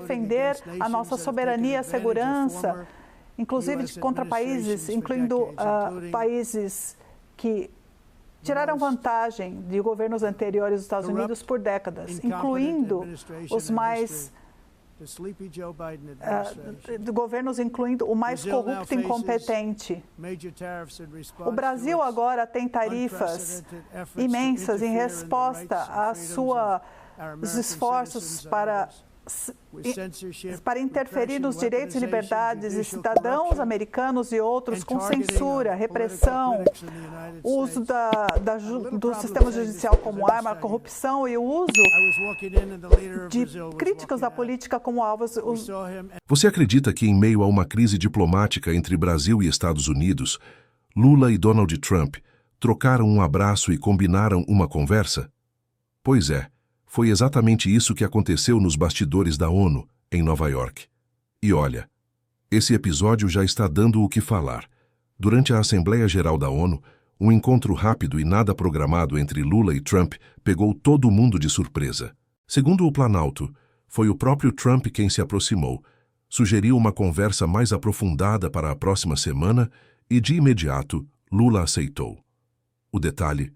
defender a nossa soberania e segurança, inclusive contra países, incluindo países que tiraram vantagem de governos anteriores dos Estados Unidos por décadas, incluindo os mais governos, incluindo o mais corrupto e incompetente. O Brasil agora tem tarifas imensas em resposta aos esforços para interferir nos direitos e liberdades de cidadãos americanos e outros com censura, repressão, uso do sistema judicial como arma, corrupção e o uso de críticas da política como alvos. Você acredita que em meio a uma crise diplomática entre Brasil e Estados Unidos, Lula e Donald Trump trocaram um abraço e combinaram uma conversa? Pois é. Foi exatamente isso que aconteceu nos bastidores da ONU, em Nova York. E olha, esse episódio já está dando o que falar. Durante a Assembleia Geral da ONU, um encontro rápido e nada programado entre Lula e Trump pegou todo mundo de surpresa. Segundo o Planalto, foi o próprio Trump quem se aproximou, sugeriu uma conversa mais aprofundada para a próxima semana e, de imediato, Lula aceitou. O detalhe: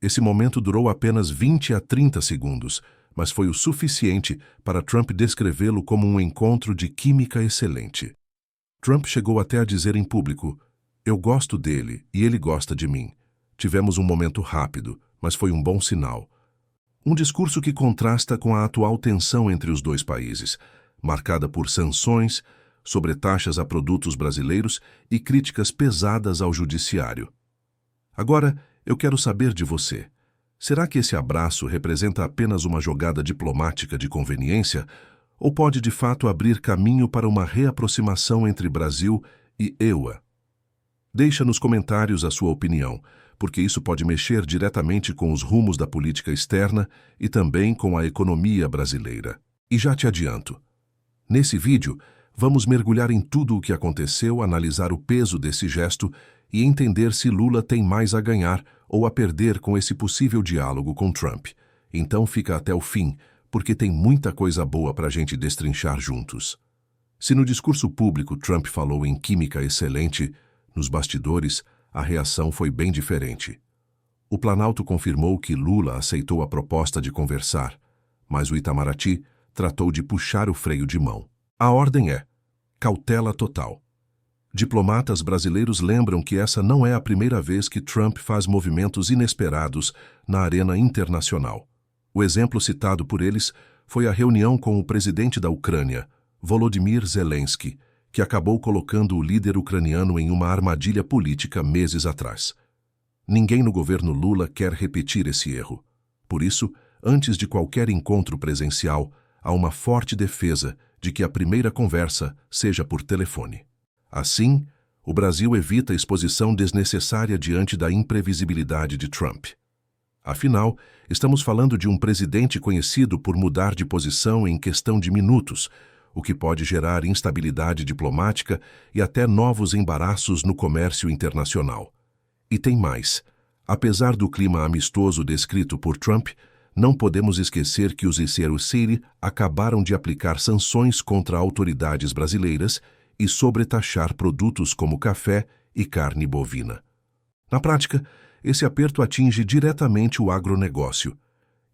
esse momento durou apenas 20 a 30 segundos, mas foi o suficiente para Trump descrevê-lo como um encontro de química excelente. Trump chegou até a dizer em público: "Eu gosto dele e ele gosta de mim. Tivemos um momento rápido, mas foi um bom sinal." Um discurso que contrasta com a atual tensão entre os dois países, marcada por sanções, sobretaxas a produtos brasileiros e críticas pesadas ao judiciário. Agora, eu quero saber de você. Será que esse abraço representa apenas uma jogada diplomática de conveniência ou pode de fato abrir caminho para uma reaproximação entre Brasil e EUA? Deixa nos comentários a sua opinião, porque isso pode mexer diretamente com os rumos da política externa e também com a economia brasileira. E já te adianto, nesse vídeo, vamos mergulhar em tudo o que aconteceu, analisar o peso desse gesto e entender se Lula tem mais a ganhar ou a perder com esse possível diálogo com Trump. Então fica até o fim, porque tem muita coisa boa para a gente destrinchar juntos. Se no discurso público Trump falou em química excelente, nos bastidores a reação foi bem diferente. O Planalto confirmou que Lula aceitou a proposta de conversar, mas o Itamaraty tratou de puxar o freio de mão. A ordem é: cautela total. Diplomatas brasileiros lembram que essa não é a primeira vez que Trump faz movimentos inesperados na arena internacional. O exemplo citado por eles foi a reunião com o presidente da Ucrânia, Volodymyr Zelensky, que acabou colocando o líder ucraniano em uma armadilha política meses atrás. Ninguém no governo Lula quer repetir esse erro. Por isso, antes de qualquer encontro presencial, há uma forte defesa de que a primeira conversa seja por telefone. Assim, o Brasil evita exposição desnecessária diante da imprevisibilidade de Trump. Afinal, estamos falando de um presidente conhecido por mudar de posição em questão de minutos, o que pode gerar instabilidade diplomática e até novos embaraços no comércio internacional. E tem mais. Apesar do clima amistoso descrito por Trump, não podemos esquecer que os ICER acabaram de aplicar sanções contra autoridades brasileiras e sobretaxar produtos como café e carne bovina. Na prática, esse aperto atinge diretamente o agronegócio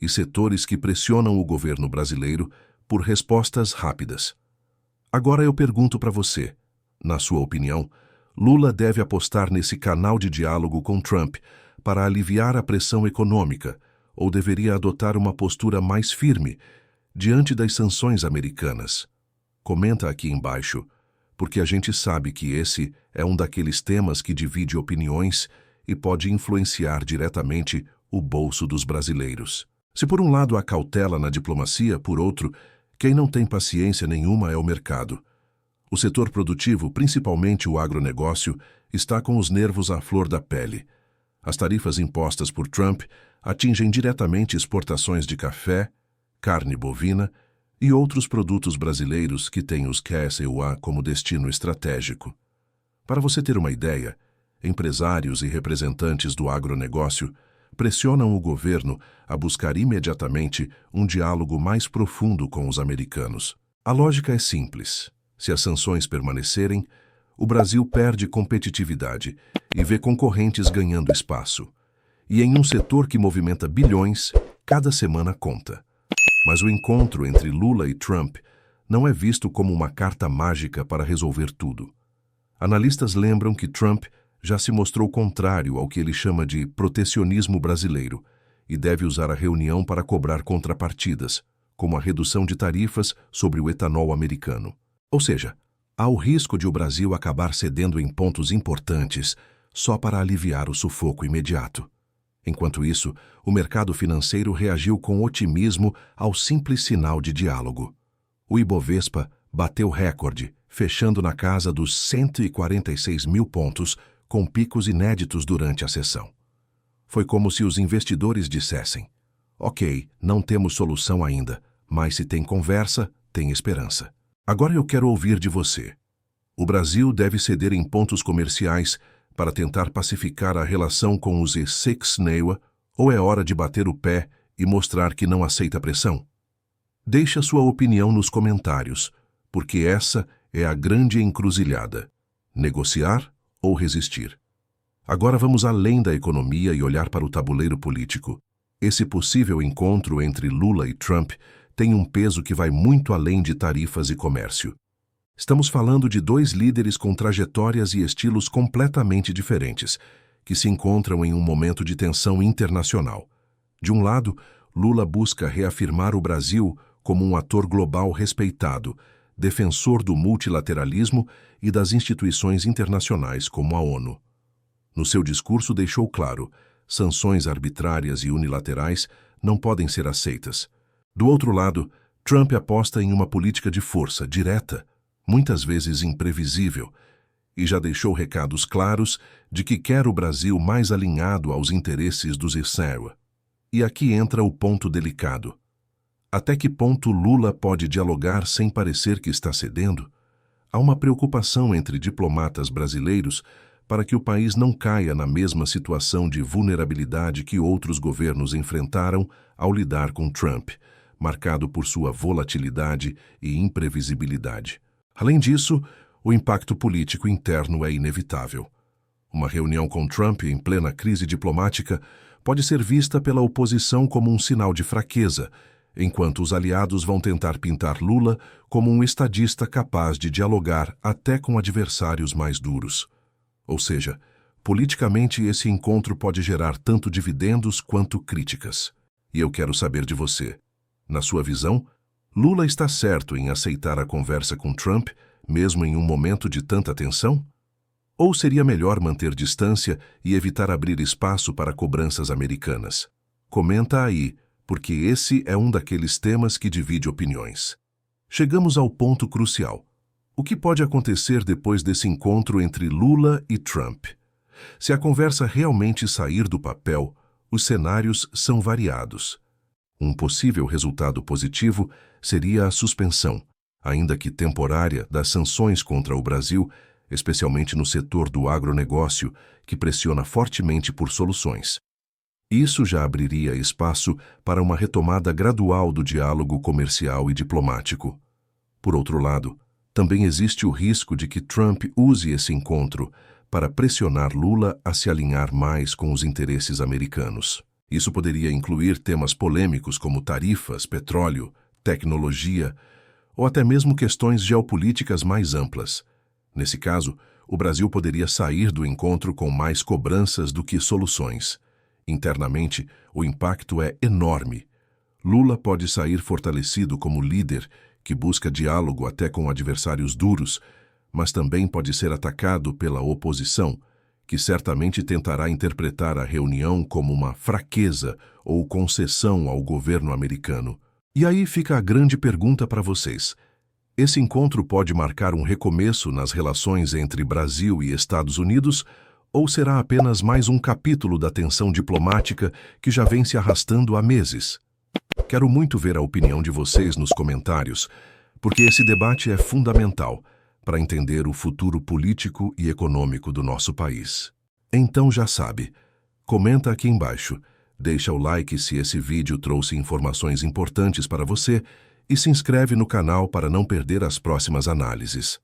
e setores que pressionam o governo brasileiro por respostas rápidas. Agora eu pergunto para você, na sua opinião, Lula deve apostar nesse canal de diálogo com Trump para aliviar a pressão econômica ou deveria adotar uma postura mais firme diante das sanções americanas? Comenta aqui embaixo, porque a gente sabe que esse é um daqueles temas que divide opiniões e pode influenciar diretamente o bolso dos brasileiros. Se por um lado há cautela na diplomacia, por outro, quem não tem paciência nenhuma é o mercado. O setor produtivo, principalmente o agronegócio, está com os nervos à flor da pele. As tarifas impostas por Trump atingem diretamente exportações de café, carne bovina e outros produtos brasileiros que têm os QSUA como destino estratégico. Para você ter uma ideia, empresários e representantes do agronegócio pressionam o governo a buscar imediatamente um diálogo mais profundo com os americanos. A lógica é simples. Se as sanções permanecerem, o Brasil perde competitividade e vê concorrentes ganhando espaço. E em um setor que movimenta bilhões, cada semana conta. Mas o encontro entre Lula e Trump não é visto como uma carta mágica para resolver tudo. Analistas lembram que Trump já se mostrou contrário ao que ele chama de protecionismo brasileiro e deve usar a reunião para cobrar contrapartidas, como a redução de tarifas sobre o etanol americano. Ou seja, há o risco de o Brasil acabar cedendo em pontos importantes só para aliviar o sufoco imediato. Enquanto isso, o mercado financeiro reagiu com otimismo ao simples sinal de diálogo. O Ibovespa bateu recorde, fechando na casa dos 146 mil pontos, com picos inéditos durante a sessão. Foi como se os investidores dissessem: ok, não temos solução ainda, mas se tem conversa, tem esperança. Agora eu quero ouvir de você. O Brasil deve ceder em pontos comerciais para tentar pacificar a relação com os E6 NEWA, ou é hora de bater o pé e mostrar que não aceita pressão? Deixe a sua opinião nos comentários, porque essa é a grande encruzilhada: negociar ou resistir. Agora vamos além da economia e olhar para o tabuleiro político. Esse possível encontro entre Lula e Trump tem um peso que vai muito além de tarifas e comércio. Estamos falando de dois líderes com trajetórias e estilos completamente diferentes, que se encontram em um momento de tensão internacional. De um lado, Lula busca reafirmar o Brasil como um ator global respeitado, defensor do multilateralismo e das instituições internacionais como a ONU. No seu discurso deixou claro: sanções arbitrárias e unilaterais não podem ser aceitas. Do outro lado, Trump aposta em uma política de força direta, muitas vezes imprevisível, e já deixou recados claros de que quer o Brasil mais alinhado aos interesses dos E6. E aqui entra o ponto delicado. Até que ponto Lula pode dialogar sem parecer que está cedendo? Há uma preocupação entre diplomatas brasileiros para que o país não caia na mesma situação de vulnerabilidade que outros governos enfrentaram ao lidar com Trump, marcado por sua volatilidade e imprevisibilidade. Além disso, o impacto político interno é inevitável. Uma reunião com Trump em plena crise diplomática pode ser vista pela oposição como um sinal de fraqueza, enquanto os aliados vão tentar pintar Lula como um estadista capaz de dialogar até com adversários mais duros. Ou seja, politicamente esse encontro pode gerar tanto dividendos quanto críticas. E eu quero saber de você. Na sua visão, Lula está certo em aceitar a conversa com Trump, mesmo em um momento de tanta tensão? Ou seria melhor manter distância e evitar abrir espaço para cobranças americanas? Comenta aí, porque esse é um daqueles temas que divide opiniões. Chegamos ao ponto crucial. O que pode acontecer depois desse encontro entre Lula e Trump? Se a conversa realmente sair do papel, os cenários são variados. Um possível resultado positivo seria a suspensão, ainda que temporária, das sanções contra o Brasil, especialmente no setor do agronegócio, que pressiona fortemente por soluções. Isso já abriria espaço para uma retomada gradual do diálogo comercial e diplomático. Por outro lado, também existe o risco de que Trump use esse encontro para pressionar Lula a se alinhar mais com os interesses americanos. Isso poderia incluir temas polêmicos como tarifas, petróleo, tecnologia ou até mesmo questões geopolíticas mais amplas. Nesse caso, o Brasil poderia sair do encontro com mais cobranças do que soluções. Internamente, o impacto é enorme. Lula pode sair fortalecido como líder que busca diálogo até com adversários duros, mas também pode ser atacado pela oposição, que certamente tentará interpretar a reunião como uma fraqueza ou concessão ao governo americano. E aí fica a grande pergunta para vocês. Esse encontro pode marcar um recomeço nas relações entre Brasil e Estados Unidos, ou será apenas mais um capítulo da tensão diplomática que já vem se arrastando há meses? Quero muito ver a opinião de vocês nos comentários, porque esse debate é fundamental para entender o futuro político e econômico do nosso país. Então já sabe, comenta aqui embaixo, deixa o like se esse vídeo trouxe informações importantes para você e se inscreve no canal para não perder as próximas análises.